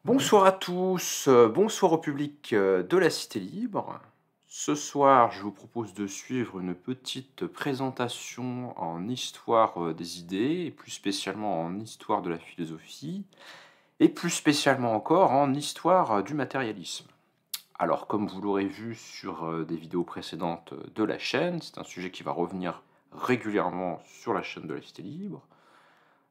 Bonsoir à tous, bonsoir au public, de la Cité Libre. Ce soir, je vous propose de suivre une petite présentation en histoire, des idées et plus spécialement en histoire de la philosophie et plus spécialement encore en histoire, du matérialisme. Alors comme vous l'aurez vu sur, des vidéos précédentes, de la chaîne, c'est un sujet qui va revenir régulièrement sur la chaîne de la Cité Libre.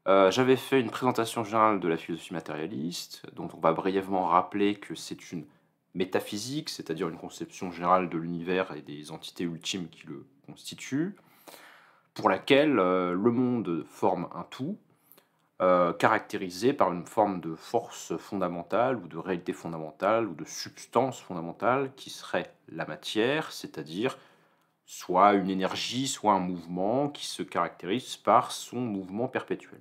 J'avais fait une présentation générale de la philosophie matérialiste, dont on va brièvement rappeler que c'est une métaphysique, c'est-à-dire une conception générale de l'univers et des entités ultimes qui le constituent, pour laquelle, le monde forme un tout, caractérisé par une forme de force fondamentale ou de réalité fondamentale ou de substance fondamentale qui serait la matière, c'est-à-dire soit une énergie, soit un mouvement qui se caractérise par son mouvement perpétuel.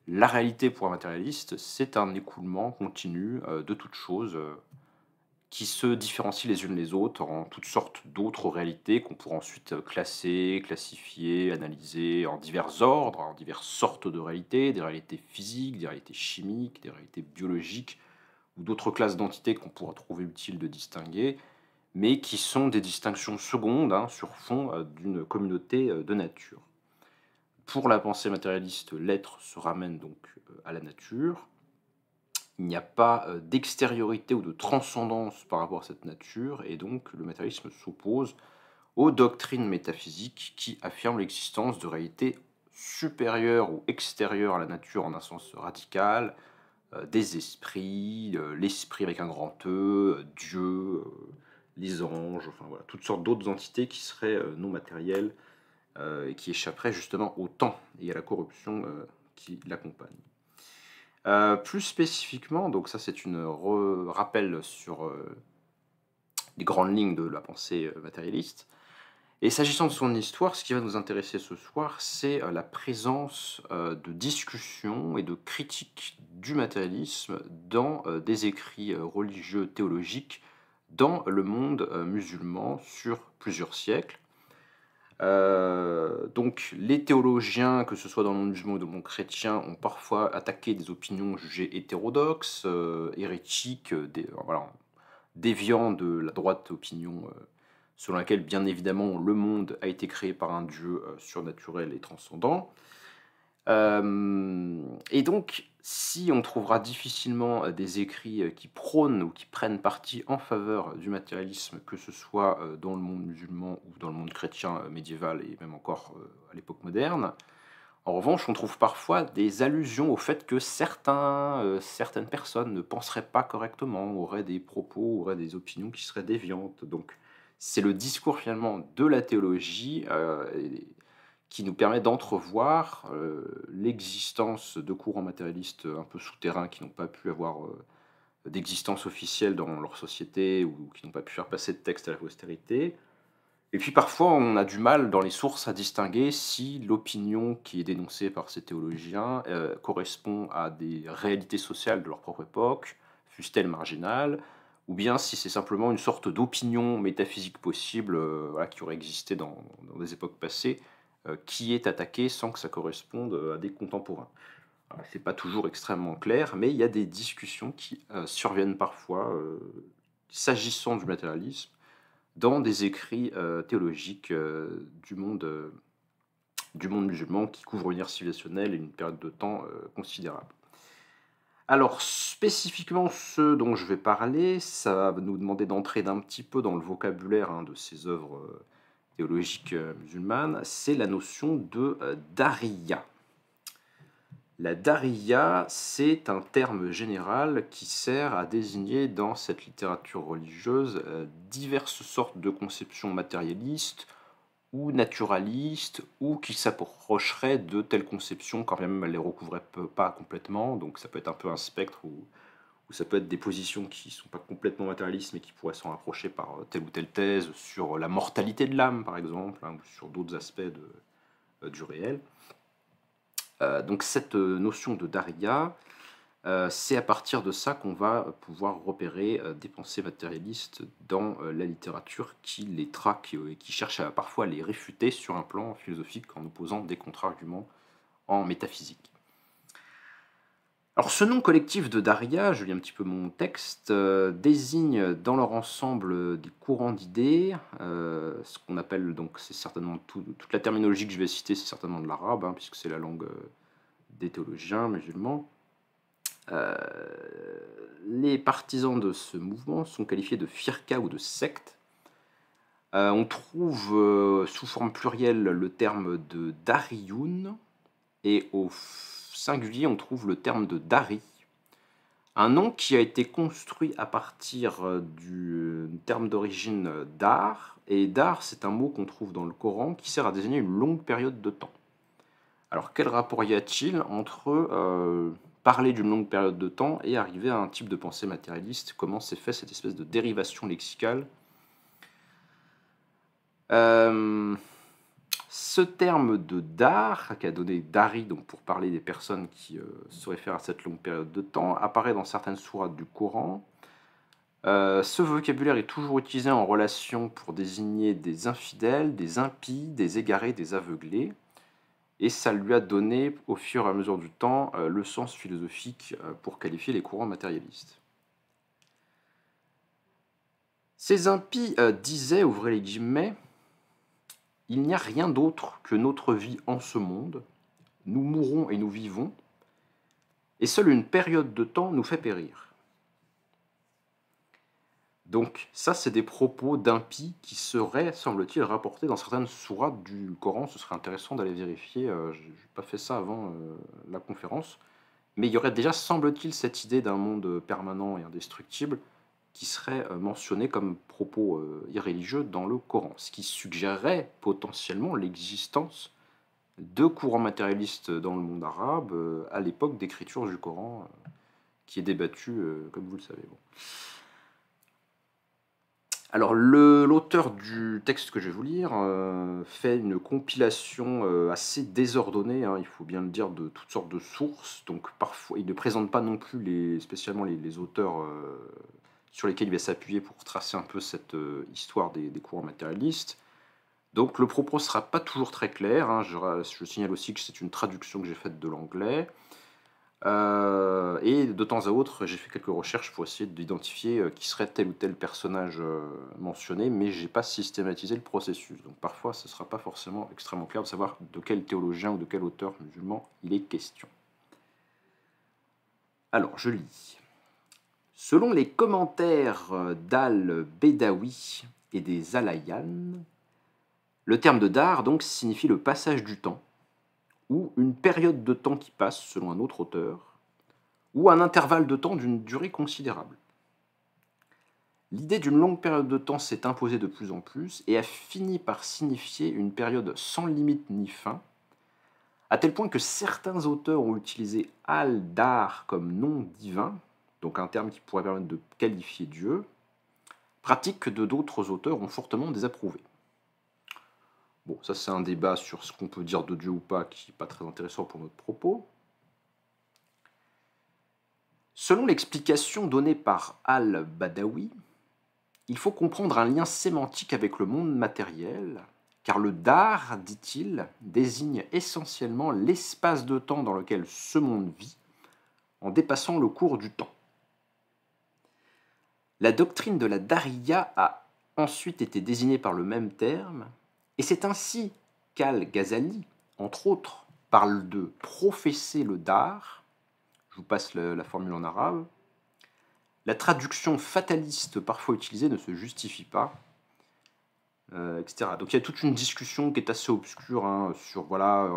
La réalité pour un matérialiste, c'est un écoulement continu, de toutes choses, qui se différencient les unes les autres en toutes sortes d'autres réalités qu'on pourra ensuite, classer, classifier, analyser en divers ordres, en diverses sortes de réalités, des réalités physiques, des réalités chimiques, des réalités biologiques ou d'autres classes d'entités qu'on pourra trouver utile de distinguer, mais qui sont des distinctions secondes, hein, sur fond, d'une communauté, de nature. Pour la pensée matérialiste, l'être se ramène donc, à la nature. Il n'y a pas, d'extériorité ou de transcendance par rapport à cette nature et donc le matérialisme s'oppose aux doctrines métaphysiques qui affirment l'existence de réalités supérieures ou extérieures à la nature en un sens radical, des esprits, l'esprit avec un grand E, Dieu, les anges, enfin voilà, toutes sortes d'autres entités qui seraient, non matérielles, et qui échapperaient justement au temps et à la corruption, qui l'accompagne. Plus spécifiquement, donc ça c'est une rappel sur, les grandes lignes de la pensée, matérialiste. Et s'agissant de son histoire, ce qui va nous intéresser ce soir, c'est, la présence, de discussions et de critiques du matérialisme dans, des écrits, religieux théologiques dans le monde, musulman sur plusieurs siècles. Donc les théologiens, que ce soit dans le monde musulman ou dans le monde chrétien, ont parfois attaqué des opinions jugées hétérodoxes, hérétiques, voilà, déviant de la droite opinion, selon laquelle, bien évidemment, le monde a été créé par un Dieu, surnaturel et transcendant. Et donc, si on trouvera difficilement, des écrits, qui prônent ou qui prennent parti en faveur du matérialisme, que ce soit, dans le monde musulman ou dans le monde chrétien, médiéval et même encore, à l'époque moderne. En revanche, on trouve parfois des allusions au fait que certaines personnes ne penseraient pas correctement, auraient des propos, auraient des opinions qui seraient déviantes. Donc, c'est le discours finalement de la théologie, qui nous permet d'entrevoir, l'existence de courants matérialistes, un peu souterrains qui n'ont pas pu avoir, d'existence officielle dans leur société ou qui n'ont pas pu faire passer de texte à la postérité. Et puis parfois, on a du mal dans les sources à distinguer si l'opinion qui est dénoncée par ces théologiens, correspond à des réalités sociales de leur propre époque, fussent-elles marginales, ou bien si c'est simplement une sorte d'opinion métaphysique possible, voilà, qui aurait existé dans des époques passées, qui est attaquée sans que ça corresponde, à des contemporains. Voilà, c'est pas toujours extrêmement clair, mais il y a des discussions qui, surviennent parfois, s'agissant du matérialisme dans des écrits, théologiques, du monde musulman qui couvrent une ère civilisationnelle et une période de temps, considérable. Alors spécifiquement ce dont je vais parler, ça va nous demander d'entrer d'un petit peu dans le vocabulaire, hein, de ces œuvres, théologiques, musulmanes, c'est la notion de, dariya. La dariya, c'est un terme général qui sert à désigner dans cette littérature religieuse, diverses sortes de conceptions matérialistes ou naturalistes ou qui s'approcheraient de telles conceptions quand même elles les recouvraient pas complètement. Donc ça peut être un peu un spectre ou ça peut être des positions qui ne sont pas complètement matérialistes mais qui pourraient s'en rapprocher par, telle ou telle thèse sur la mortalité de l'âme par exemple, hein, ou sur d'autres aspects du réel. Donc cette, notion de Daria, c'est à partir de ça qu'on va pouvoir repérer, des pensées matérialistes dans, la littérature qui les traque, et qui cherche à parfois les réfuter sur un plan philosophique en opposant des contre-arguments en métaphysique. Alors ce nom collectif de Daria, je lis un petit peu mon texte, désigne dans leur ensemble, des courants d'idées, ce qu'on appelle donc c'est certainement toute la terminologie que je vais citer, c'est certainement de l'arabe, hein, puisque c'est la langue, des théologiens musulmans. Heu, les partisans de ce mouvement sont qualifiés de firqa ou de secte. On trouve, sous forme plurielle le terme de Dariyoun et au singulier, on trouve le terme de Dari. Un nom qui a été construit à partir, du terme d'origine, dar et dar, c'est un mot qu'on trouve dans le Coran qui sert à désigner une longue période de temps. Alors quel rapport y a-t-il entre, parler d'une longue période de temps et arriver à un type de pensée matérialiste? Comment s'est fait cette espèce de dérivation lexicale? Hem, Ce terme de dar, qui a donné dari, donc pour parler des personnes qui, se réfèrent à cette longue période de temps, apparaît dans certaines sourates du Coran. Ce vocabulaire est toujours utilisé en relation pour désigner des infidèles, des impies, des égarés, des aveuglés et ça lui a donné, au fur et à mesure du temps, le sens philosophique, pour qualifier les courants matérialistes. Ces impies, disaient, ouvrez les guillemets: «Il n'y a rien d'autre que notre vie en ce monde. Nous mourons et nous vivons, et seule une période de temps nous fait périr». Donc ça, c'est des propos d'impies qui seraient, semble-t-il, rapportés dans certaines sourates du Coran. Ce serait intéressant d'aller vérifier, je n'ai pas fait ça avant, la conférence. Mais il y aurait déjà, semble-t-il, cette idée d'un monde, permanent et indestructible qui serait, mentionnée comme propos, irréligieux dans le Coran. Ce qui suggérerait potentiellement l'existence de courants matérialistes dans le monde arabe, à l'époque d'écriture du Coran, qui est débattue, comme vous le savez. Bon. Alors l'auteur du texte que je vais vous lire, fait une compilation, assez désordonnée, hein, il faut bien le dire, de toutes sortes de sources. Donc parfois il ne présente pas non plus spécialement les auteurs, sur lesquels il va s'appuyer pour tracer un peu cette, histoire des courants matérialistes. Donc le propos ne sera pas toujours très clair, hein, je signale aussi que c'est une traduction que j'ai faite de l'anglais. Et de temps à autre, j'ai fait quelques recherches pour essayer d'identifier, qui serait tel ou tel personnage, mentionné, mais j'ai pas systématisé le processus. Donc parfois, ce sera pas forcément extrêmement clair de savoir de quel théologien ou de quel auteur musulman il est question. Alors, je lis. Selon les commentaires, d'Al-Bedawi et des Alayan, le terme de dar donc signifie le passage du temps, ou une période de temps qui passe, selon un autre auteur, ou un intervalle de temps d'une durée considérable. L'idée d'une longue période de temps s'est imposée de plus en plus et a fini par signifier une période sans limite ni fin, à tel point que certains auteurs ont utilisé Al-Dar comme nom divin, donc un terme qui pourrait permettre de qualifier Dieu, pratique que d'autres auteurs ont fortement désapprouvé. Bon, ça c'est un débat sur ce qu'on peut dire de Dieu ou pas, qui n'est pas très intéressant pour notre propos. Selon l'explication donnée par Al-Badawi, il faut comprendre un lien sémantique avec le monde matériel, car le dar, dit-il, désigne essentiellement l'espace de temps dans lequel ce monde vit, en dépassant le cours du temps. La doctrine de la Dariya a ensuite été désignée par le même terme, et c'est ainsi qu'Al-Ghazali, entre autres, parle de professer le dar. Je vous passe la formule en arabe. La traduction fataliste parfois utilisée ne se justifie pas, etc. Donc il y a toute une discussion qui est assez obscure, hein, sur voilà,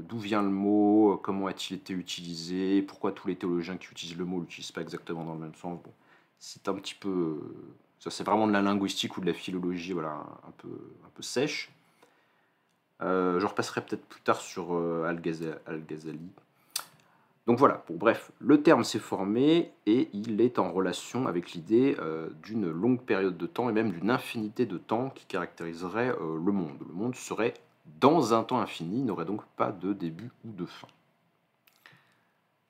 d'où vient le mot, comment a-t-il été utilisé, pourquoi tous les théologiens qui utilisent le mot ne l'utilisent pas exactement dans le même sens. Bon, c'est un petit peu, ça c'est vraiment de la linguistique ou de la philologie, voilà, un peu sèche. Je repasserai peut-être plus tard sur Al-Ghazali. Donc voilà, bon, bref, le terme s'est formé et il est en relation avec l'idée, d'une longue période de temps et même d'une infinité de temps qui caractériserait, le monde. Le monde serait dans un temps infini, n'aurait donc pas de début ou de fin.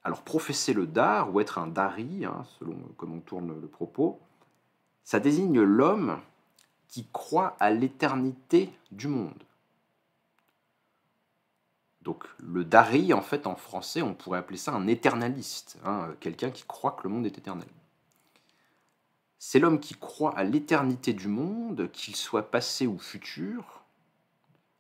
Alors professer le dar ou être un dari, hein, selon comment on tourne le propos, ça désigne l'homme qui croit à l'éternité du monde. Donc le dari, en fait, en français, on pourrait appeler ça un éternaliste, hein, quelqu'un qui croit que le monde est éternel. C'est l'homme qui croit à l'éternité du monde, qu'il soit passé ou futur.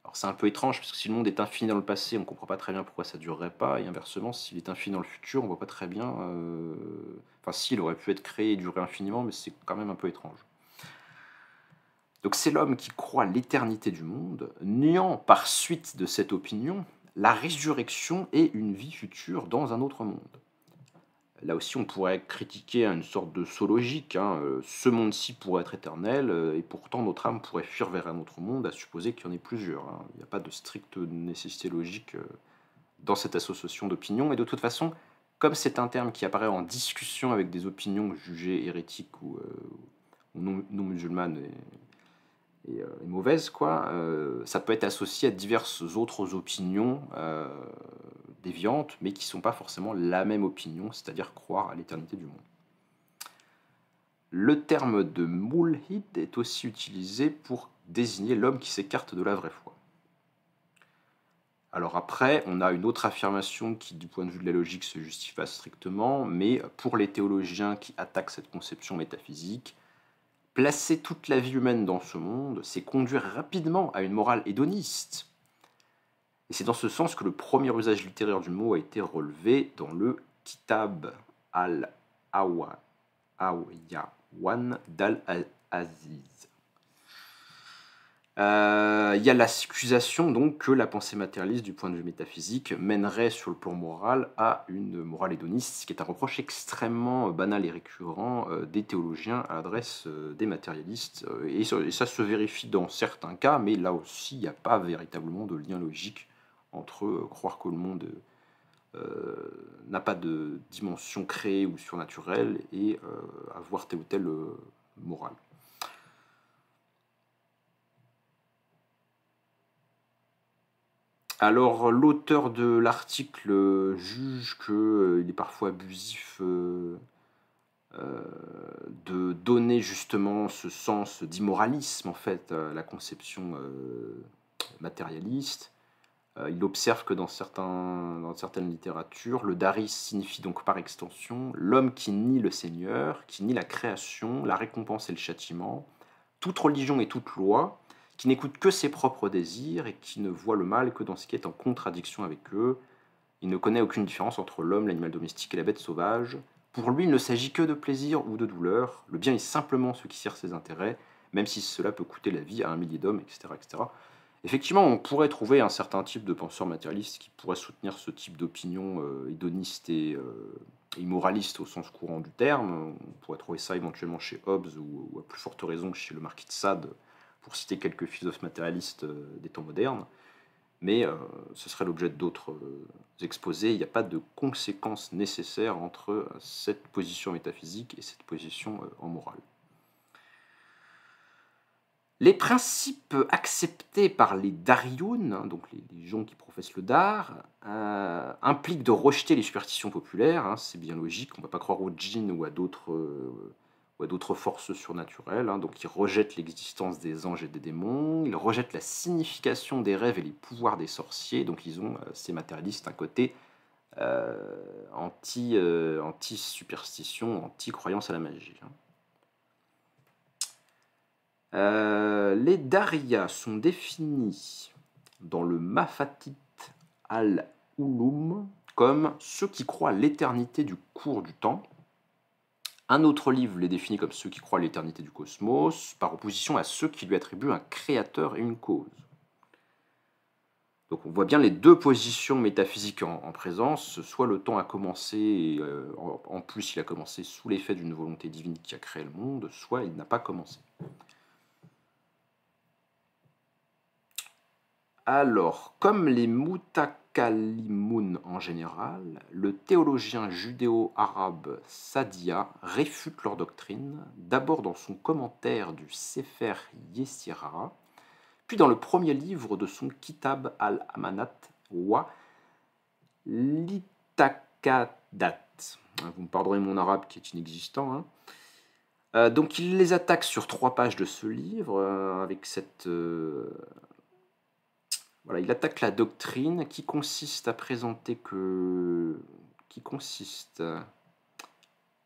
Alors c'est un peu étrange, parce que si le monde est infini dans le passé, on ne comprend pas très bien pourquoi ça ne durerait pas, et inversement, s'il est infini dans le futur, on ne voit pas très bien... Enfin si, il aurait pu être créé et durer infiniment, mais c'est quand même un peu étrange. Donc c'est l'homme qui croit l'éternité du monde, niant par suite de cette opinion la résurrection et une vie future dans un autre monde. Là aussi, on pourrait critiquer une sorte de saut logique, hein, ce monde-ci pourrait être éternel, et pourtant notre âme pourrait fuir vers un autre monde, à supposer qu'il y en ait plusieurs, hein. Il n'y a pas de stricte nécessité logique dans cette association d'opinions, et de toute façon, comme c'est un terme qui apparaît en discussion avec des opinions jugées hérétiques ou non musulmanes et mauvaise, quoi. Ça peut être associé à diverses autres opinions déviantes, mais qui ne sont pas forcément la même opinion, c'est-à-dire croire à l'éternité du monde. Le terme de mulhid est aussi utilisé pour désigner l'homme qui s'écarte de la vraie foi. Alors après, on a une autre affirmation qui, du point de vue de la logique, se justifie pas strictement, mais pour les théologiens qui attaquent cette conception métaphysique, placer toute la vie humaine dans ce monde, c'est conduire rapidement à une morale hédoniste. Et c'est dans ce sens que le premier usage littéraire du mot a été relevé dans le Kitab al-Awayan d'Al-Aziz. Il y a l'accusation donc que la pensée matérialiste du point de vue métaphysique mènerait sur le plan moral à une morale hédoniste, ce qui est un reproche extrêmement banal et récurrent des théologiens à l'adresse des matérialistes, et ça se vérifie dans certains cas, mais là aussi il n'y a pas véritablement de lien logique entre croire que le monde n'a pas de dimension créée ou surnaturelle et avoir telle ou telle morale. Alors, l'auteur de l'article juge qu'il est parfois abusif de donner justement ce sens d'immoralisme, en fait, à la conception matérialiste. Il observe que dans certaines littératures, le dari signifie donc par extension l'homme qui nie le Seigneur, qui nie la création, la récompense et le châtiment, toute religion et toute loi, qui n'écoute que ses propres désirs et qui ne voit le mal que dans ce qui est en contradiction avec eux. Il ne connaît aucune différence entre l'homme, l'animal domestique et la bête sauvage. Pour lui, il ne s'agit que de plaisir ou de douleur. Le bien est simplement ce qui sert ses intérêts, même si cela peut coûter la vie à 1 millier d'hommes, etc., etc. Effectivement, on pourrait trouver un certain type de penseur matérialiste qui pourrait soutenir ce type d'opinion hédoniste et immoraliste au sens courant du terme. On pourrait trouver ça éventuellement chez Hobbes ou à plus forte raison chez le marquis de Sade, pour citer quelques philosophes matérialistes des temps modernes, mais ce serait l'objet d'autres exposés. Il n'y a pas de conséquence nécessaire entre cette position métaphysique et cette position en morale. Les principes acceptés par les darioun, donc les gens qui professent le dar, impliquent de rejeter les superstitions populaires, hein, c'est bien logique, on ne va pas croire aux djinns ou à d'autres forces surnaturelles, hein, donc ils rejettent l'existence des anges et des démons, ils rejettent la signification des rêves et les pouvoirs des sorciers, donc ils ont, ces matérialistes, un côté anti-superstition, anti-croyance à la magie, hein. Les Dariyas sont définis dans le Mafatit al-Ulum comme ceux qui croient à l'éternité du cours du temps. Un autre livre les définit comme ceux qui croient à l'éternité du cosmos, par opposition à ceux qui lui attribuent un créateur et une cause. Donc on voit bien les deux positions métaphysiques en présence, soit le temps a commencé, et en plus il a commencé sous l'effet d'une volonté divine qui a créé le monde, soit il n'a pas commencé. Alors, comme les mutakallimoun en général, le théologien judéo-arabe Sadia réfute leur doctrine, d'abord dans son commentaire du Sefer Yetzirah, puis dans le premier livre de son Kitab al-Amanat wa l'Itakadat. Vous me pardonnerez mon arabe qui est inexistant, hein. Donc il les attaque sur 3 pages de ce livre, avec cette... Voilà, il attaque la doctrine qui consiste à présenter que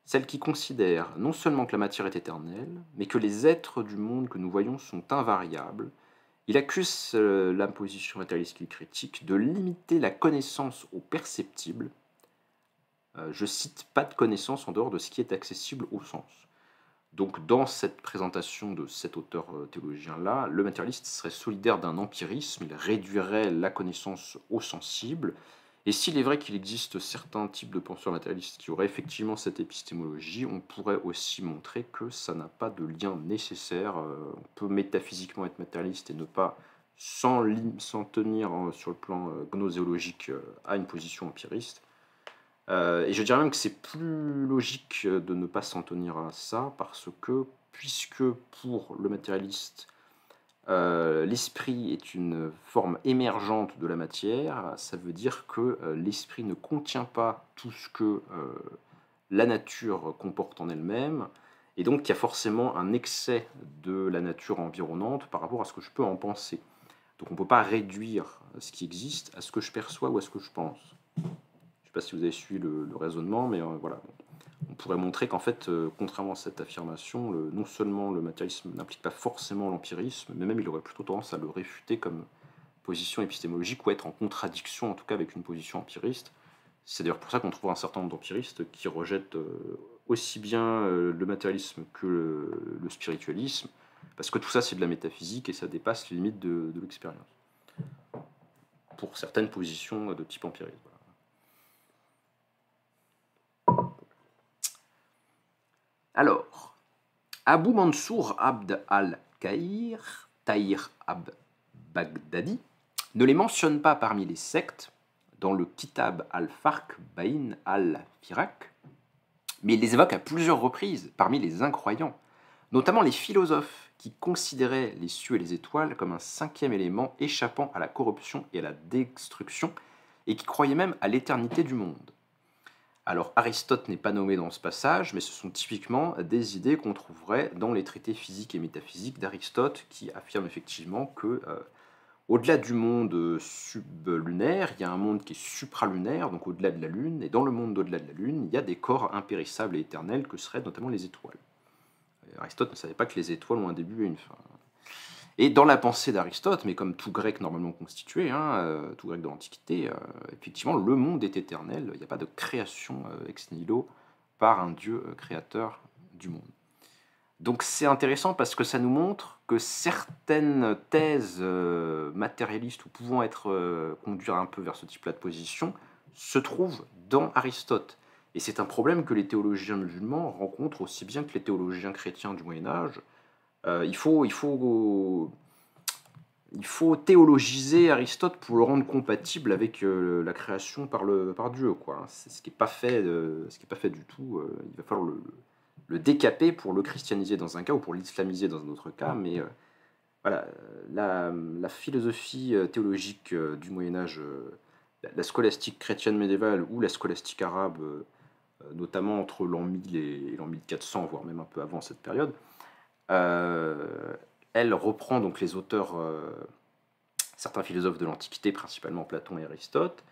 celle qui considère non seulement que la matière est éternelle, mais que les êtres du monde que nous voyons sont invariables. Il accuse la position matérialiste qu'il critique de limiter la connaissance au perceptible. Je cite, pas de connaissance en dehors de ce qui est accessible au sens. Donc dans cette présentation de cet auteur théologien-là, le matérialiste serait solidaire d'un empirisme, il réduirait la connaissance au sensible, et s'il est vrai qu'il existe certains types de penseurs matérialistes qui auraient effectivement cette épistémologie, on pourrait aussi montrer que ça n'a pas de lien nécessaire. On peut métaphysiquement être matérialiste et ne pas s'en tenir sur le plan gnoséologique à une position empiriste. Et je dirais même que c'est plus logique de ne pas s'en tenir à ça, parce que, puisque pour le matérialiste, l'esprit est une forme émergente de la matière, ça veut dire que l'esprit ne contient pas tout ce que la nature comporte en elle-même, et donc il y a forcément un excès de la nature environnante par rapport à ce que je peux en penser. Donc on ne peut pas réduire ce qui existe à ce que je perçois ou à ce que je pense. Je ne sais pas si vous avez suivi le raisonnement, mais voilà. On pourrait montrer qu'en fait, contrairement à cette affirmation, non seulement le matérialisme n'implique pas forcément l'empirisme, mais même il aurait plutôt tendance à le réfuter comme position épistémologique ou être en contradiction en tout cas avec une position empiriste. C'est d'ailleurs pour ça qu'on trouve un certain nombre d'empiristes qui rejettent aussi bien le matérialisme que le spiritualisme, parce que tout ça c'est de la métaphysique et ça dépasse les limites de l'expérience, pour certaines positions de type empiriste. Voilà. Alors, Abu Mansour Abd al-Kahir, Tahir al-Baghdadi, ne les mentionne pas parmi les sectes dans le Kitab al-Farq Bayn al-Firaq, mais il les évoque à plusieurs reprises parmi les incroyants, notamment les philosophes qui considéraient les cieux et les étoiles comme un cinquième élément échappant à la corruption et à la destruction, et qui croyaient même à l'éternité du monde. Alors Aristote n'est pas nommé dans ce passage, mais ce sont typiquement des idées qu'on trouverait dans les traités physiques et métaphysiques d'Aristote, qui affirment effectivement que au-delà du monde sublunaire, il y a un monde qui est supralunaire, donc au-delà de la Lune, et dans le monde au-delà de la Lune, il y a des corps impérissables et éternels que seraient notamment les étoiles. Aristote ne savait pas que les étoiles ont un début et une fin. Et dans la pensée d'Aristote, mais comme tout grec normalement constitué, tout grec de l'Antiquité, effectivement, le monde est éternel, il n'y a pas de création ex nihilo par un Dieu créateur du monde. Donc c'est intéressant parce que ça nous montre que certaines thèses matérialistes ou pouvant être conduire un peu vers ce type-là de position se trouvent dans Aristote. Et c'est un problème que les théologiens musulmans rencontrent aussi bien que les théologiens chrétiens du Moyen-Âge. Il faut théologiser Aristote pour le rendre compatible avec la création par Dieu, quoi. C'est ce qui n'est pas fait, du tout. Il va falloir le décaper pour le christianiser dans un cas ou pour l'islamiser dans un autre cas. Mais voilà, la philosophie théologique du Moyen Âge, la scolastique chrétienne médiévale ou la scolastique arabe, notamment entre l'an 1000 et l'an 1400, voire même un peu avant cette période, elle reprend donc les auteurs, certains philosophes de l'Antiquité, principalement Platon et Aristote,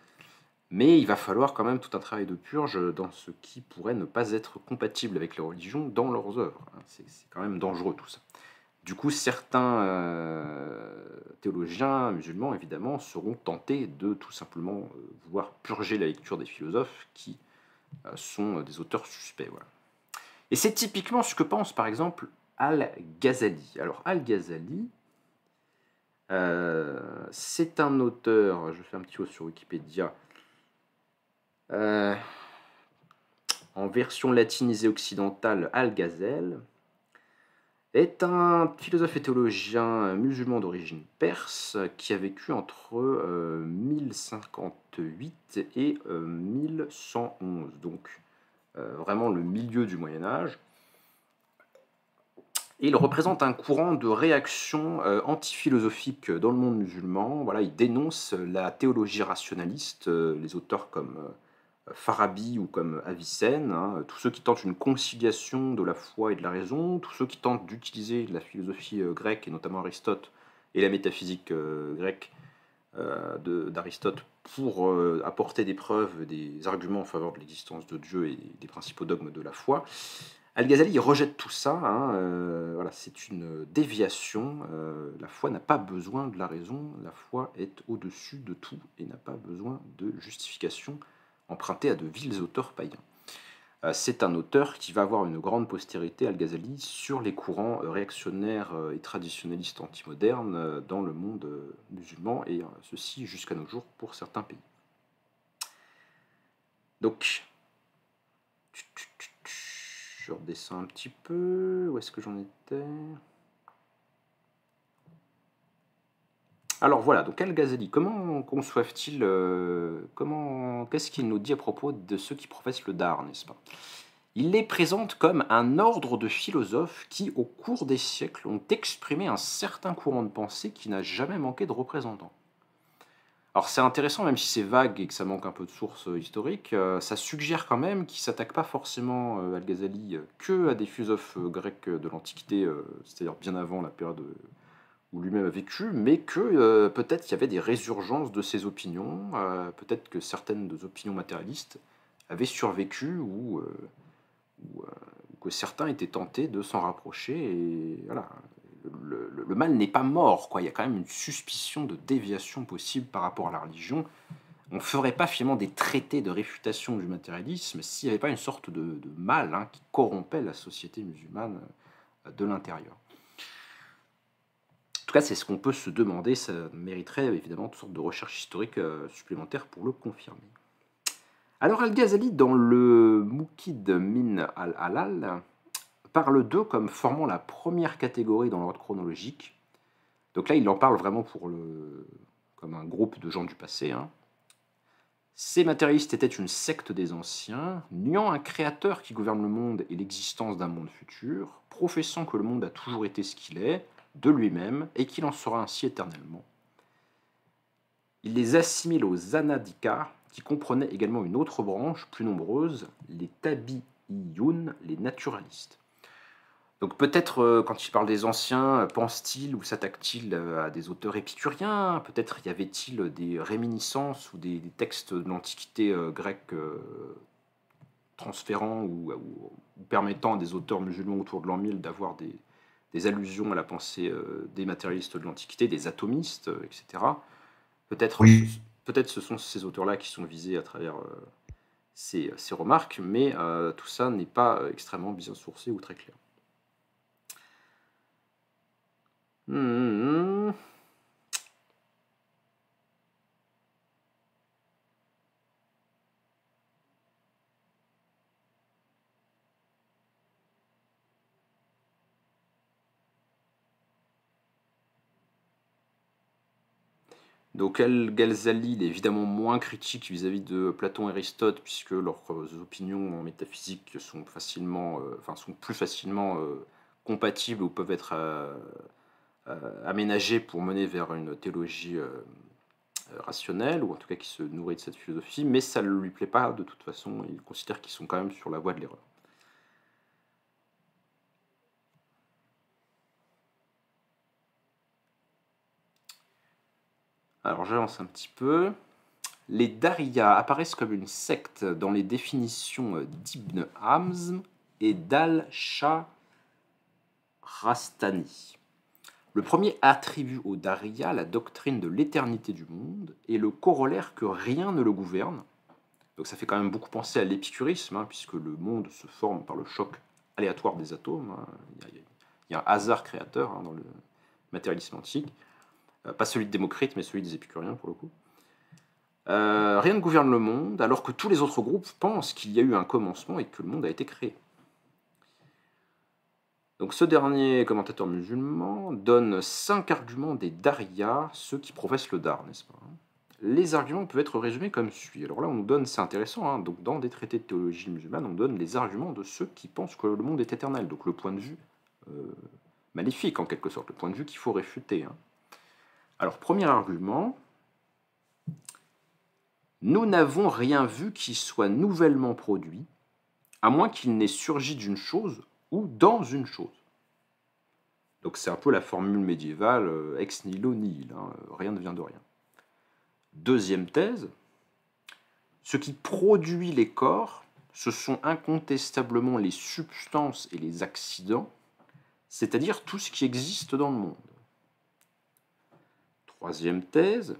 mais il va falloir quand même tout un travail de purge dans ce qui pourrait ne pas être compatible avec les religions dans leurs œuvres. C'est quand même dangereux tout ça. Du coup, certains théologiens musulmans, évidemment, seront tentés de tout simplement vouloir purger la lecture des philosophes qui sont des auteurs suspects. Voilà. Et c'est typiquement ce que pense, par exemple, Al-Ghazali. Alors, Al-Ghazali, c'est un auteur, je fais un petit mot sur Wikipédia, en version latinisée occidentale, Al-Ghazal, est un philosophe et théologien musulman d'origine perse qui a vécu entre 1058 et 1111, donc vraiment le milieu du Moyen-Âge. Et il représente un courant de réaction anti-philosophique dans le monde musulman. Voilà, il dénonce la théologie rationaliste, les auteurs comme Farabi ou comme Avicenne, tous ceux qui tentent une conciliation de la foi et de la raison, tous ceux qui tentent d'utiliser la philosophie grecque, et notamment Aristote, et la métaphysique grecque, d'Aristote pour apporter des preuves, des arguments en faveur de l'existence de Dieu et des principaux dogmes de la foi. Al-Ghazali il rejette tout ça, hein, voilà, c'est une déviation. La foi n'a pas besoin de la raison, la foi est au-dessus de tout et n'a pas besoin de justification empruntée à de vils auteurs païens. C'est un auteur qui va avoir une grande postérité, Al-Ghazali, sur les courants réactionnaires et traditionnalistes antimodernes dans le monde musulman, et ceci jusqu'à nos jours pour certains pays. Donc, je redescends un petit peu. Où est-ce que j'en étais? Alors voilà, donc Al-Ghazali, comment conçoivent-ils, qu'est-ce qu'il nous dit à propos de ceux qui professent le Dard, n'est-ce pas? Il les présente comme un ordre de philosophes qui, au cours des siècles, ont exprimé un certain courant de pensée qui n'a jamais manqué de représentants. Alors c'est intéressant, même si c'est vague et que ça manque un peu de sources historiques, ça suggère quand même qu'il ne s'attaque pas forcément, Al-Ghazali, que à des philosophes grecs de l'Antiquité, c'est-à-dire bien avant la période où lui-même a vécu, mais que peut-être il y avait des résurgences de ses opinions, peut-être que certaines des opinions matérialistes avaient survécu ou que certains étaient tentés de s'en rapprocher. Et voilà, le mal n'est pas mort, quoi. Il y a quand même une suspicion de déviation possible par rapport à la religion. On ne ferait pas finalement des traités de réfutation du matérialisme s'il n'y avait pas une sorte de mal, hein, qui corrompait la société musulmane de l'intérieur. En tout cas, c'est ce qu'on peut se demander, ça mériterait évidemment toutes sortes de recherches historiques supplémentaires pour le confirmer. Alors Al-Ghazali, dans le Muqid min al-Halal, parle d'eux comme formant la première catégorie dans l'ordre chronologique. Donc là, il en parle vraiment comme un groupe de gens du passé, hein. Ces matérialistes étaient une secte des anciens, niant un créateur qui gouverne le monde et l'existence d'un monde futur, professant que le monde a toujours été ce qu'il est, de lui-même, et qu'il en sera ainsi éternellement. Il les assimile aux Zanadika, qui comprenaient également une autre branche, plus nombreuse, les Tabi'iyun, les naturalistes. Donc peut-être, quand il parle des anciens, pense-t-il ou s'attaque-t-il à des auteurs épicuriens? Peut-être y avait-il des réminiscences ou des textes de l'Antiquité grecque transférant ou permettant à des auteurs musulmans autour de l'an 1000 d'avoir des allusions à la pensée des matérialistes de l'Antiquité, des atomistes, etc. Peut-être Oui, peut-être ce sont ces auteurs-là qui sont visés à travers ces remarques, mais tout ça n'est pas extrêmement bien sourcé ou très clair. Mmh. Donc Al-Ghazali il est évidemment moins critique vis-à-vis de Platon et Aristote, puisque leurs opinions en métaphysique sont sont plus facilement compatibles ou peuvent être aménagées pour mener vers une théologie rationnelle, ou en tout cas qui se nourrit de cette philosophie, mais ça ne lui plaît pas de toute façon, il considère qu'ils sont quand même sur la voie de l'erreur. Alors j'avance un petit peu. Les Dariyas apparaissent comme une secte dans les définitions d'Ibn Hazm et d'Al-Shahrastani. Le premier attribue aux Dariyas la doctrine de l'éternité du monde et le corollaire que rien ne le gouverne. Donc ça fait quand même beaucoup penser à l'épicurisme, hein, puisque le monde se forme par le choc aléatoire des atomes, hein. Il y a un hasard créateur, hein, dans le matérialisme antique. Pas celui de Démocrite, mais celui des épicuriens pour le coup. Rien ne gouverne le monde, alors que tous les autres groupes pensent qu'il y a eu un commencement et que le monde a été créé. Donc ce dernier commentateur musulman donne 5 arguments des Dariyas, ceux qui professent le Dar, n'est-ce pas? Les arguments peuvent être résumés comme suit. Alors là, on nous donne, c'est intéressant, hein, donc dans des traités de théologie musulmane, on donne les arguments de ceux qui pensent que le monde est éternel, donc le point de vue maléfique en quelque sorte, le point de vue qu'il faut réfuter, hein. Alors, premier argument, nous n'avons rien vu qui soit nouvellement produit, à moins qu'il n'ait surgi d'une chose ou dans une chose. Donc c'est un peu la formule médiévale ex nihilo nihil, hein, rien ne vient de rien. Deuxième thèse, ce qui produit les corps, ce sont incontestablement les substances et les accidents, c'est-à-dire tout ce qui existe dans le monde. Troisième thèse,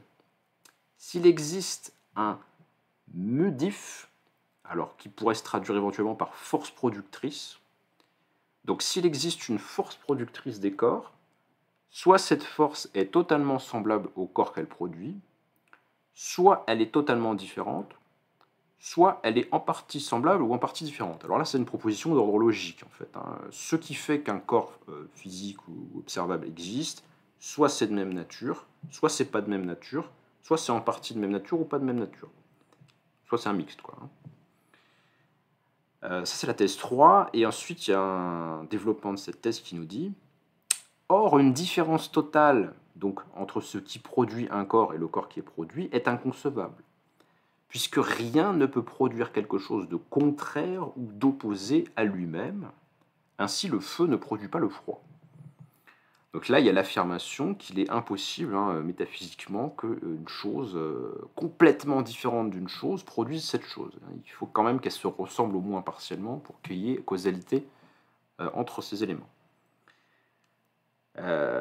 s'il existe un mudif, alors qui pourrait se traduire éventuellement par force productrice, donc s'il existe une force productrice des corps, soit cette force est totalement semblable au corps qu'elle produit, soit elle est totalement différente, soit elle est en partie semblable ou en partie différente. Alors là, c'est une proposition d'ordre logique, en fait. Ce qui fait qu'un corps physique ou observable existe, soit c'est de même nature, soit c'est pas de même nature, soit c'est en partie de même nature ou pas de même nature. Soit c'est un mixte, quoi. Ça, c'est la thèse 3, et ensuite, il y a un développement de cette thèse qui nous dit « Or, une différence totale donc, entre ce qui produit un corps et le corps qui est produit est inconcevable, puisque rien ne peut produire quelque chose de contraire ou d'opposé à lui-même. Ainsi, le feu ne produit pas le froid. » Donc là, il y a l'affirmation qu'il est impossible, métaphysiquement, qu'une chose complètement différente d'une chose produise cette chose. Il faut quand même qu'elle se ressemble au moins partiellement pour qu'il y ait causalité entre ces éléments.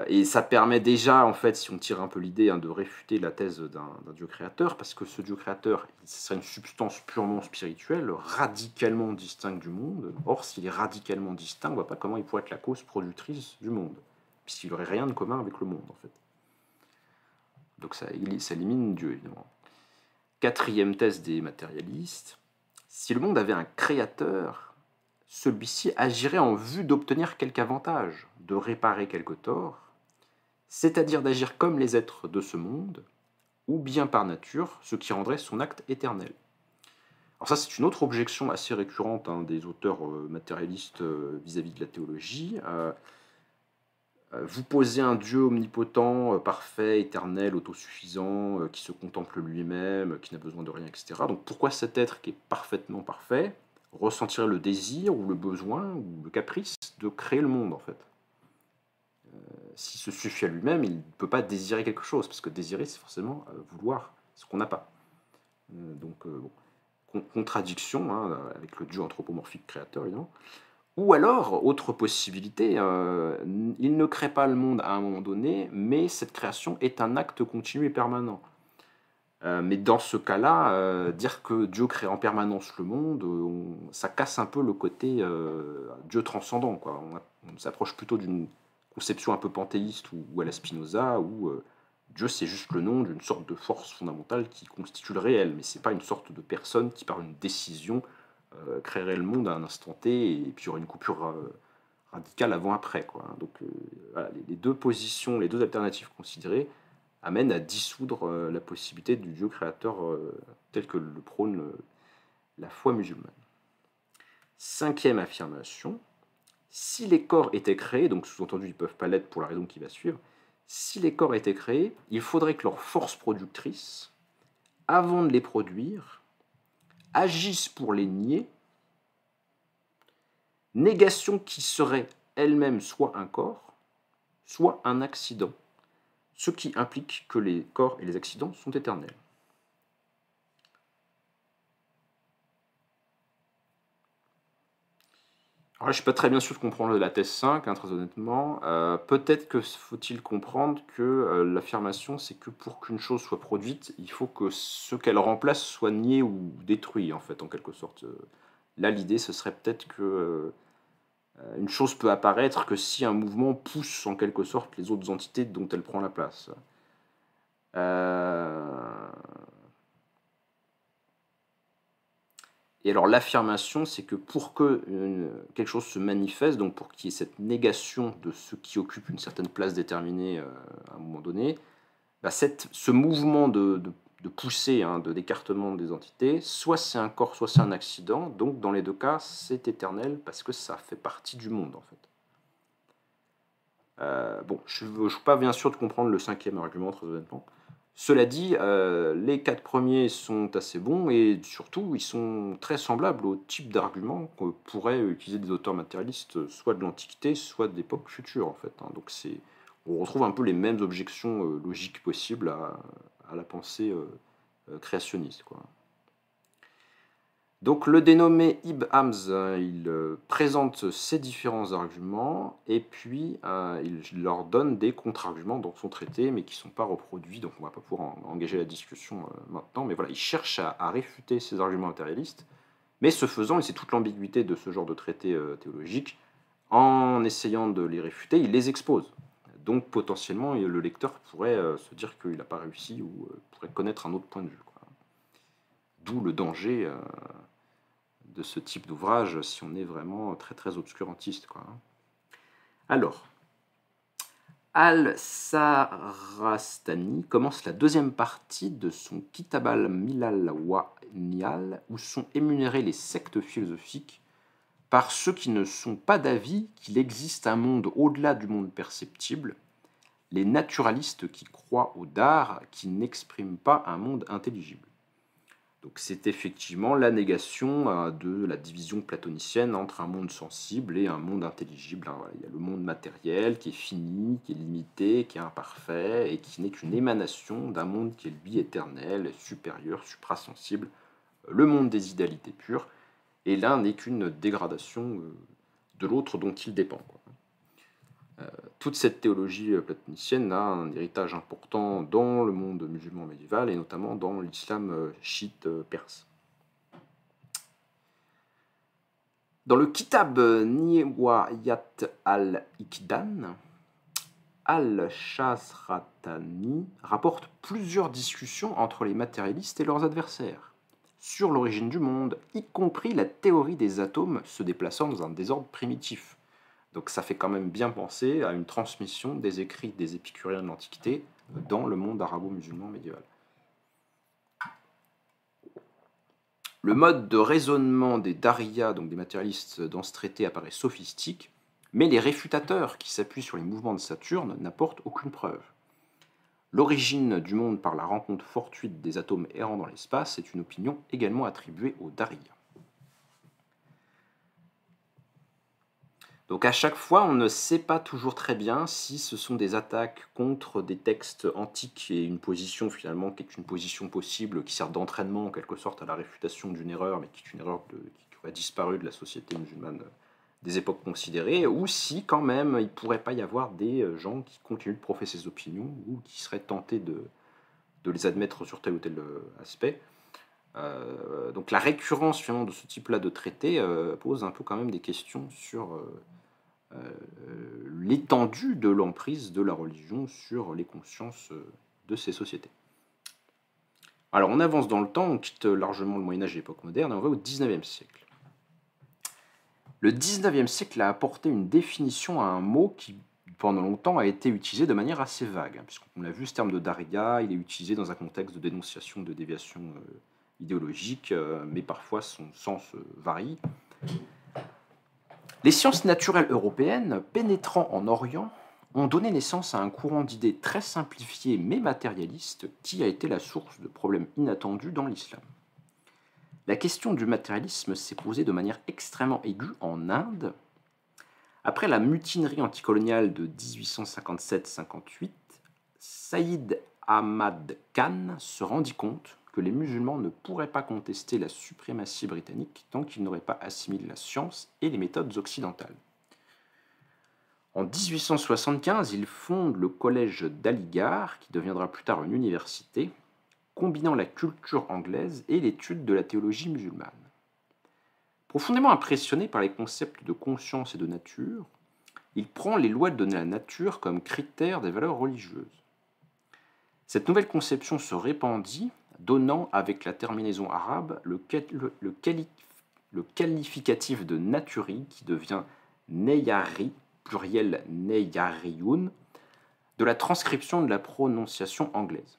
Et ça permet déjà, en fait, si on tire un peu l'idée, de réfuter la thèse d'un Dieu créateur, parce que ce Dieu créateur, ce serait une substance purement spirituelle, radicalement distincte du monde. Or, s'il est radicalement distinct, on ne voit pas comment il pourrait être la cause productrice du monde, puisqu'il n'aurait rien de commun avec le monde, en fait. Donc ça élimine Dieu, évidemment. Quatrième thèse des matérialistes, si le monde avait un créateur, celui-ci agirait en vue d'obtenir quelque avantage, de réparer quelque tort, c'est-à-dire d'agir comme les êtres de ce monde, ou bien par nature, ce qui rendrait son acte éternel. Alors ça, c'est une autre objection assez récurrente des auteurs matérialistes vis-à-vis de la théologie. Vous posez un Dieu omnipotent, parfait, éternel, autosuffisant, qui se contemple lui-même, qui n'a besoin de rien, etc. Donc pourquoi cet être qui est parfaitement parfait ressentirait le désir ou le besoin ou le caprice de créer le monde, en fait? S'il se suffit à lui-même, il ne peut pas désirer quelque chose, parce que désirer, c'est forcément vouloir ce qu'on n'a pas. Contradiction avec le Dieu anthropomorphique créateur, évidemment. Ou alors, autre possibilité, il ne crée pas le monde à un moment donné, mais cette création est un acte continu et permanent. Mais dans ce cas-là, dire que Dieu crée en permanence le monde, ça casse un peu le côté Dieu transcendant, quoi. On s'approche plutôt d'une conception un peu panthéiste ou à la Spinoza, où Dieu c'est juste le nom d'une sorte de force fondamentale qui constitue le réel, mais c'est pas une sorte de personne qui par une décision créerait le monde à un instant T, et puis il y aurait une coupure radicale avant-après, quoi. Donc voilà, les deux positions, les deux alternatives considérées amènent à dissoudre la possibilité du Dieu créateur tel que le prône la foi musulmane. Cinquième affirmation, si les corps étaient créés, donc sous-entendu ils ne peuvent pas l'être pour la raison qui va suivre, si les corps étaient créés, il faudrait que leur force productrice, avant de les produire, agisse pour les nier, négation qui serait elle-même soit un corps, soit un accident, ce qui implique que les corps et les accidents sont éternels. Alors là, je ne suis pas très bien sûr de comprendre la thèse 5, très honnêtement. Peut-être que faut-il comprendre que l'affirmation, c'est que pour qu'une chose soit produite, il faut que ce qu'elle remplace soit nié ou détruit, en fait, en quelque sorte. Là, l'idée, ce serait peut-être que une chose peut apparaître que si un mouvement pousse, en quelque sorte, les autres entités dont elle prend la place. Et alors l'affirmation, c'est que pour que quelque chose se manifeste, donc pour qu'il y ait cette négation de ce qui occupe une certaine place déterminée à un moment donné, ce mouvement de poussée, d'écartement des entités, soit c'est un corps, soit c'est un accident, donc dans les deux cas, c'est éternel parce que ça fait partie du monde, en fait. Je ne suis pas bien sûr de comprendre le cinquième argument, très honnêtement. Cela dit, les quatre premiers sont assez bons et surtout, ils sont très semblables au type d'arguments que pourraient utiliser des auteurs matérialistes, soit de l'Antiquité, soit d'époques futures, en fait. Donc on retrouve un peu les mêmes objections logiques possibles à à la pensée créationniste, quoi. Donc le dénommé Ibn Hamz, il présente ces différents arguments et puis il leur donne des contre-arguments dans son traité, mais qui ne sont pas reproduits, donc on ne va pas pouvoir engager la discussion maintenant. Mais voilà, il cherche à réfuter ces arguments matérialistes, mais ce faisant, et c'est toute l'ambiguïté de ce genre de traité théologique, en essayant de les réfuter, il les expose. Donc potentiellement, le lecteur pourrait se dire qu'il n'a pas réussi ou pourrait connaître un autre point de vue, quoi. D'où le danger de ce type d'ouvrage si on est vraiment très très obscurantiste, quoi. Alors, Al-Sarastani commence la deuxième partie de son Kitab al-Milal wa Nihal, où sont énumérées les sectes philosophiques par ceux qui ne sont pas d'avis qu'il existe un monde au-delà du monde perceptible, les naturalistes qui croient au Dar, qui n'expriment pas un monde intelligible. Donc c'est effectivement la négation de la division platonicienne entre un monde sensible et un monde intelligible. Voilà, il y a le monde matériel qui est fini, qui est limité, qui est imparfait et qui n'est qu'une émanation d'un monde qui est lui éternel, supérieur, suprasensible, le monde des idéalités pures, et l'un n'est qu'une dégradation de l'autre dont il dépend, quoi. Toute cette théologie platonicienne a un héritage important dans le monde musulman médiéval et notamment dans l'islam chiite perse. Dans le Kitab Niwayat al-Ikdan, Al-Shasratani rapporte plusieurs discussions entre les matérialistes et leurs adversaires sur l'origine du monde, y compris la théorie des atomes se déplaçant dans un désordre primitif. Donc ça fait quand même bien penser à une transmission des écrits des épicuriens de l'Antiquité dans le monde arabo-musulman médiéval. Le mode de raisonnement des Dariyas, donc des matérialistes dans ce traité, apparaît sophistique, mais les réfutateurs qui s'appuient sur les mouvements de Saturne n'apportent aucune preuve. L'origine du monde par la rencontre fortuite des atomes errants dans l'espace est une opinion également attribuée aux Dariyas. Donc à chaque fois, on ne sait pas toujours très bien si ce sont des attaques contre des textes antiques et une position finalement qui est une position possible, qui sert d'entraînement en quelque sorte à la réfutation d'une erreur, mais qui est une erreur qui aurait disparu de la société musulmane des époques considérées, ou si quand même il ne pourrait pas y avoir des gens qui continuent de professer ces opinions ou qui seraient tentés de les admettre sur tel ou tel aspect. Donc la récurrence finalement de ce type-là de traité pose un peu quand même des questions sur l'étendue de l'emprise de la religion sur les consciences de ces sociétés. Alors on avance dans le temps, on quitte largement le Moyen-Âge et l'époque moderne et on va au XIXe siècle. Le XIXe siècle a apporté une définition à un mot qui pendant longtemps a été utilisé de manière assez vague, puisqu'on l'a vu, ce terme de Dariya, il est utilisé dans un contexte de dénonciation de déviation idéologique, mais parfois son sens varie. Les sciences naturelles européennes, pénétrant en Orient, ont donné naissance à un courant d'idées très simplifié mais matérialiste qui a été la source de problèmes inattendus dans l'islam. La question du matérialisme s'est posée de manière extrêmement aiguë en Inde. Après la mutinerie anticoloniale de 1857-58, Saïd Ahmad Khan se rendit compte que les musulmans ne pourraient pas contester la suprématie britannique tant qu'ils n'auraient pas assimilé la science et les méthodes occidentales. En 1875, il fonde le collège d'Aligarh, qui deviendra plus tard une université, combinant la culture anglaise et l'étude de la théologie musulmane. Profondément impressionné par les concepts de conscience et de nature, il prend les lois de la nature comme critères des valeurs religieuses. Cette nouvelle conception se répandit, donnant avec la terminaison arabe le qualificatif de naturi qui devient neyari, pluriel neyariyun, de la transcription de la prononciation anglaise.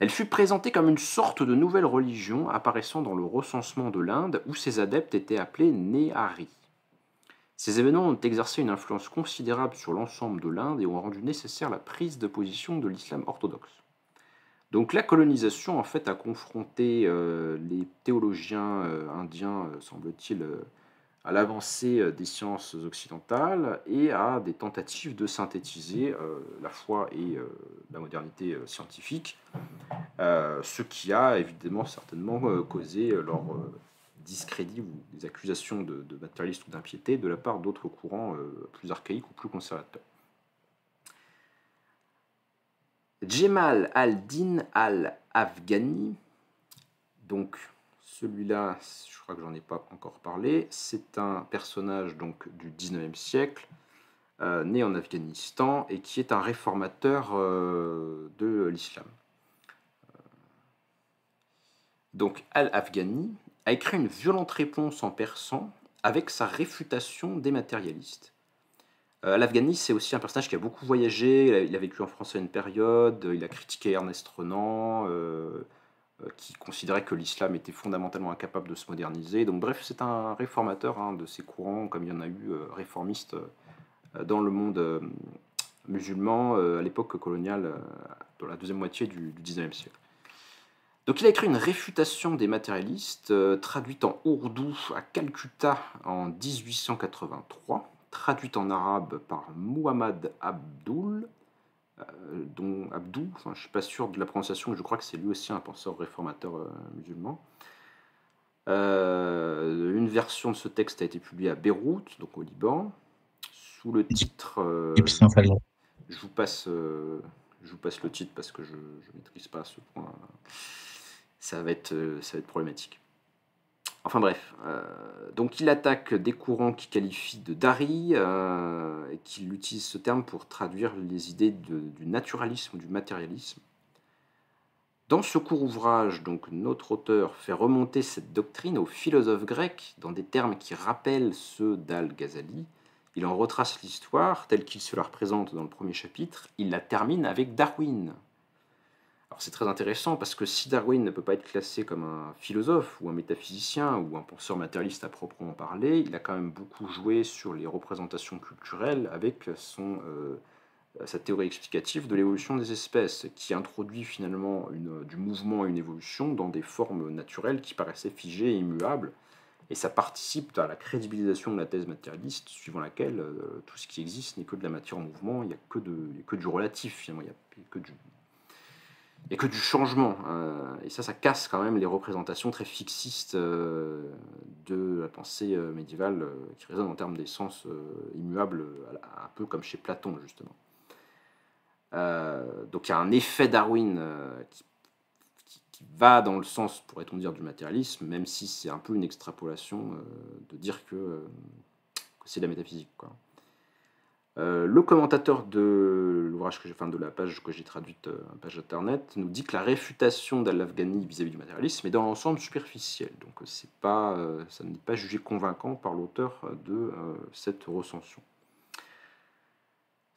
Elle fut présentée comme une sorte de nouvelle religion apparaissant dans le recensement de l'Inde où ses adeptes étaient appelés Nehari. Ces événements ont exercé une influence considérable sur l'ensemble de l'Inde et ont rendu nécessaire la prise de position de l'islam orthodoxe. Donc la colonisation en fait a confronté les théologiens indiens, semble-t-il, à l'avancée des sciences occidentales et à des tentatives de synthétiser la foi et la modernité scientifique, ce qui a évidemment certainement causé leur discrédit ou des accusations de matérialisme ou d'impiété de la part d'autres courants plus archaïques ou plus conservateurs. Jemal al-Din al-Afghani, donc celui-là, je crois que j'en ai pas encore parlé, c'est un personnage donc du 19e siècle, né en Afghanistan et qui est un réformateur de l'islam. Donc al-Afghani a écrit une violente réponse en persan avec sa réfutation des matérialistes. Al-Afghani, c'est aussi un personnage qui a beaucoup voyagé, il a vécu en France à une période, il a critiqué Ernest Renan, qui considérait que l'islam était fondamentalement incapable de se moderniser. Donc bref, c'est un réformateur de ces courants, comme il y en a eu réformistes dans le monde musulman à l'époque coloniale, dans la deuxième moitié du 19e siècle. Donc il a écrit une réfutation des matérialistes, traduite en ourdou à Calcutta en 1883, traduite en arabe par Muhammad Abdul, je ne suis pas sûr de la prononciation, mais je crois que c'est lui aussi un penseur réformateur musulman. Une version de ce texte a été publiée à Beyrouth, donc au Liban, sous le titre... je vous passe le titre parce que je ne maîtrise pas à ce point. Ça va être problématique. Enfin bref, donc il attaque des courants qu'il qualifie de Dari, et qu'il utilise ce terme pour traduire les idées du naturalisme ou du matérialisme. Dans ce court ouvrage, donc, notre auteur fait remonter cette doctrine aux philosophes grecs dans des termes qui rappellent ceux d'Al-Ghazali. Il en retrace l'histoire telle qu'il se la représente dans le premier chapitre. Il la termine avec Darwin. Alors c'est très intéressant parce que si Darwin ne peut pas être classé comme un philosophe ou un métaphysicien ou un penseur matérialiste à proprement parler, il a quand même beaucoup joué sur les représentations culturelles avec sa théorie explicative de l'évolution des espèces, qui introduit finalement du mouvement et une évolution dans des formes naturelles qui paraissaient figées et immuables. Et ça participe à la crédibilisation de la thèse matérialiste, suivant laquelle tout ce qui existe n'est que de la matière en mouvement, il n'y a que du relatif, finalement, il n'y a que du changement. Et ça casse quand même les représentations très fixistes de la pensée médiévale qui résonne en termes d'essence immuable, un peu comme chez Platon, justement. Donc il y a un effet Darwin qui va dans le sens, pourrait-on dire, du matérialisme, même si c'est un peu une extrapolation de dire que c'est de la métaphysique, quoi. Le commentateur de l'ouvrage de la page que j'ai traduite, page internet, nous dit que la réfutation d'Al-Afghani vis-à-vis du matérialisme est dans l'ensemble superficielle. Donc ça n'est pas jugé convaincant par l'auteur de cette recension.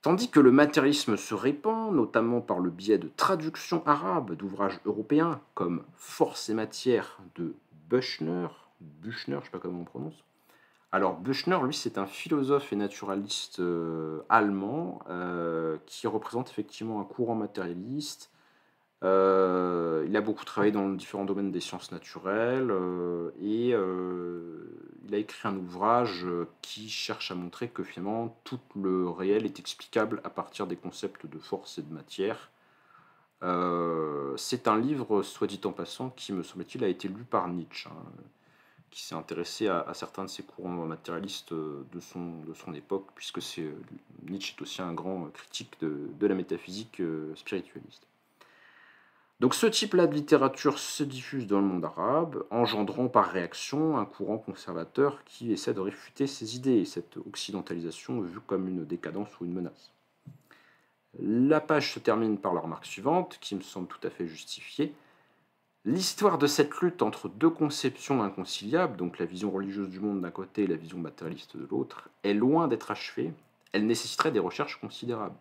Tandis que le matérialisme se répand, notamment par le biais de traductions arabes d'ouvrages européens, comme Force et matière de Büchner, je ne sais pas comment on prononce. Alors Büchner, lui, c'est un philosophe et naturaliste allemand qui représente effectivement un courant matérialiste. Il a beaucoup travaillé dans différents domaines des sciences naturelles et il a écrit un ouvrage qui cherche à montrer que finalement tout le réel est explicable à partir des concepts de force et de matière. C'est un livre, soit dit en passant, qui me semble-t-il a été lu par Nietzsche, qui s'est intéressé à certains de ces courants matérialistes de son époque, puisque Nietzsche est aussi un grand critique de la métaphysique spiritualiste. Donc ce type-là de littérature se diffuse dans le monde arabe, engendrant par réaction un courant conservateur qui essaie de réfuter ces idées et cette occidentalisation vue comme une décadence ou une menace. La page se termine par la remarque suivante, qui me semble tout à fait justifiée. L'histoire de cette lutte entre deux conceptions inconciliables, donc la vision religieuse du monde d'un côté et la vision matérialiste de l'autre, est loin d'être achevée. Elle nécessiterait des recherches considérables.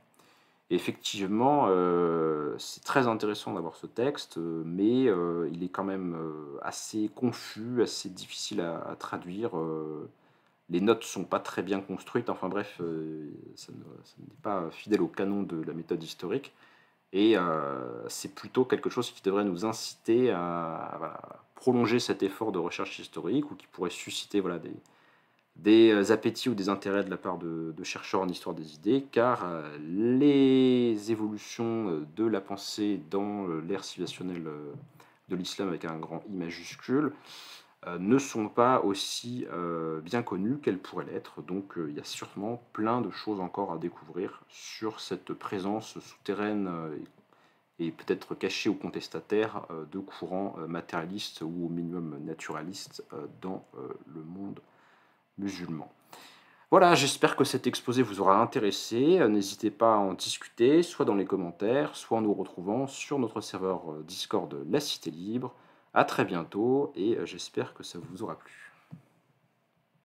Et effectivement, c'est très intéressant d'avoir ce texte, mais il est quand même assez confus, assez difficile à traduire. Les notes ne sont pas très bien construites. Enfin bref, ça n'est pas fidèle au canon de la méthode historique. Et c'est plutôt quelque chose qui devrait nous inciter à prolonger cet effort de recherche historique ou qui pourrait susciter des appétits ou des intérêts de la part de chercheurs en histoire des idées, car les évolutions de la pensée dans l'ère civilisationnelle de l'islam avec un grand I majuscule ne sont pas aussi bien connues qu'elles pourraient l'être. Donc il y a sûrement plein de choses encore à découvrir sur cette présence souterraine et peut-être cachée ou contestataire de courants matérialistes ou au minimum naturalistes dans le monde musulman. Voilà, j'espère que cet exposé vous aura intéressé. N'hésitez pas à en discuter, soit dans les commentaires, soit en nous retrouvant sur notre serveur Discord La Cité Libre. À très bientôt et j'espère que ça vous aura plu.